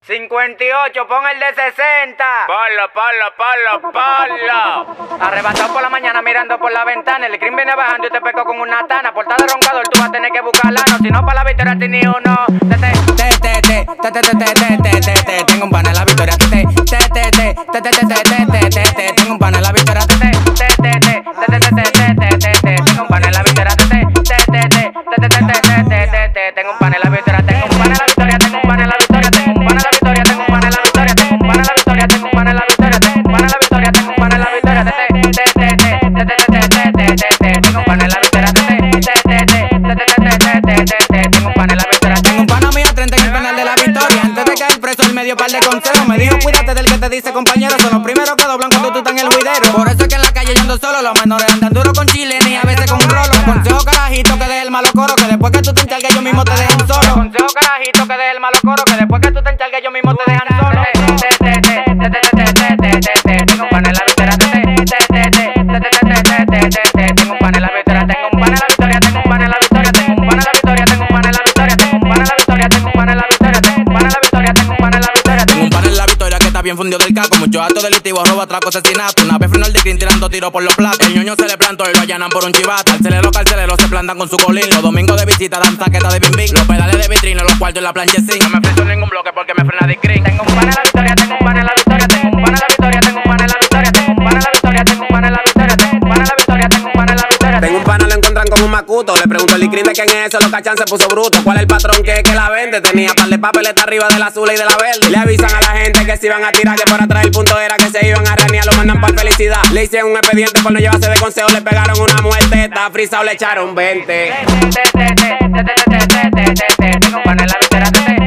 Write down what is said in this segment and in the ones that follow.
58, pon el de 60. Ponlo. Arrebatado por la mañana mirando por la ventana. El crimen viene bajando y te pesco con una tana. Portada de roncador, tú vas a tener que buscarla. No, si no, para la victoria ti ni uno. Tengo un pan en la victoria. Tengo un pan en la victoria. Tengo un pan en la victoria. Tengo un pan en la victoria. Tengo un pan en la victoria. Tengo un pan en la victoria. Tengo un pan en la victoria. Tengo un pan en la victoria. Tengo un pan en la victoria. Tengo un pan en la victoria. Tengo un pan en la victoria. Tengo un pan en la victoria. Tengo un pan en la victoria. Tengo un pan en la victoria. Tengo un pan a mí a 30 en el penal de la victoria. Antes de caer preso él me dio par de consejos. Me dijo cuídate del que te dice compañero. Son los primeros que doblan cuando tú estás en el juidero. Por eso es que en la calle yo ando solo. Los menores andan duro con chilena y a veces con rolo. Consejo carajito que deje el malo coro. Que después que tú te encargues yo mismo te dejan solo. Consejo carajito que deje el malo coro. Que después que tú te encargues yo mismo te dejan solo. Tengo un pan en la victoria. Tengo un pan en la victoria. Tengo un pan en la victoria. Tengo un pan en la victoria. Tengo un pan en la victoria. Tengo un pan en la victoria. Tengo un pan en la victoria. Tengo un pan en la victoria. Tengo un pan en la victoria. Tengo un pan en la victoria. Tengo un pan en la victoria que está bien fundido del caco. Muchos actos delictivos, robo, atraco, asesinato. Una vez frenó el discrín tirando tiros por los platos. El ñoño se le plantó y lo allanan por un chivata. Carcelero se plantan con su colín. Los domingos de visita dan saqueta de bim bim. Los pedales de vitrina, los cuartos y la planchecín. No me frito ningún bloque porque me frena discrín. Tengo un pan en la victoria. Tengo un pan en la victoria. Tengo un pan en la victoria. Tengo un pan en la victoria. Tengo un pan en la victoria. Tengo un pan en la victoria. Tengo un pan en la victoria. Tengo un pan en la victoria. Tengo un pana, lo encuentran con un macuto. Le pregunto el discrín de quién es eso, los cachan se puso bruto. ¿Cuál es el patrón que la vende? Tenía par de papeletas arriba del azul y de la verde. Le avisan a la gente que se iban a tirar, que por atrás el punto era que se iban a reanir. Lo mandan para felicidad. Le hicieron un expediente por no llevarse de consejo. Le pegaron una muerte. Está frisado, le echaron 20. Tengo un pan en la victoria. Tengo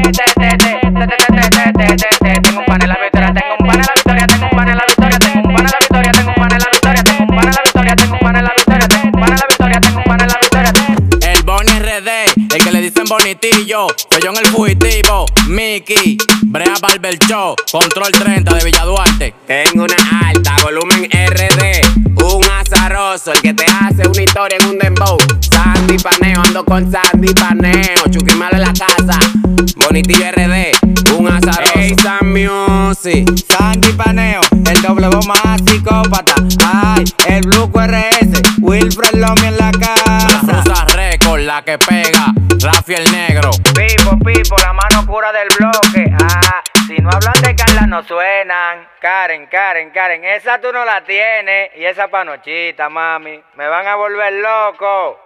un pan en la victoria. Tengo un pan en la victoria. Tengo un pan en la victoria. Tengo un pan en la victoria. Tengo un pan en la victoria. Tengo un pan en la victoria. Tengo un pan en la victoria. Tengo un pan en la victoria. Tengo un pan en la victoria. El Bonnie RD, el que le dicen bonitillo. Soy yo en el fugitivo. Mickey, Brea Barber Show. Control 30 de Villa Duarte. Tengo una alta, volumen RD. Un azaroso, el que te hace una historia en un dembow. Sandy Paneo, ando con Sandy Paneo. Chucky Malo en la casa. Bonitillo RD, un azaroso. Hey, Sam Music. Sandy Paneo, el doble bomba psicópata. Ay, el Blue QRS, Wilfred Lomi en la casa. La Rusa Record, la que pega. Rafi el Negro. Pipo, la mano pura del bloque. Ah, si no hablan de Carla no suenan. Karen, esa tú no la tienes. Y esa panochita, mami, me van a volver loco.